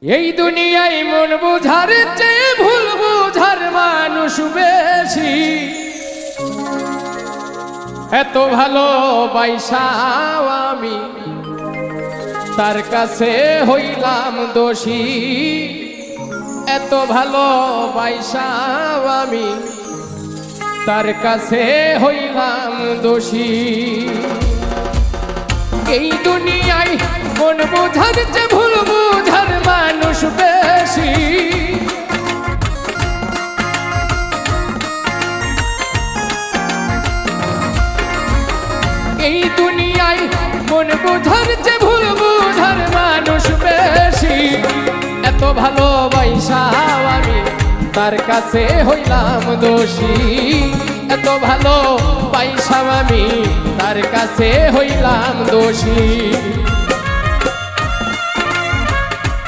এই দুনিয়ায় মন বুঝার চেয়ে ভুল বুঝার মানুষ বেশি। এত ভালোবাসাও আমি তার কাছে হইলাম দোষী। এত ভালোবাসাও আমি তার কাছে হইলাম দোষী। এই দুনিয়ায় মন বুঝার চেয়ে ভুল বুঝার মানুষ বেশি। এই দুনিয়ায় মন বুঝার চেয়ে ভুল বুঝার মানুষ বেশি। এত ভালোবাসাও আমি তার কাছে হইলাম দোষী। এত ভালোবাসাও আমি তার কাছে হইলাম দোষী।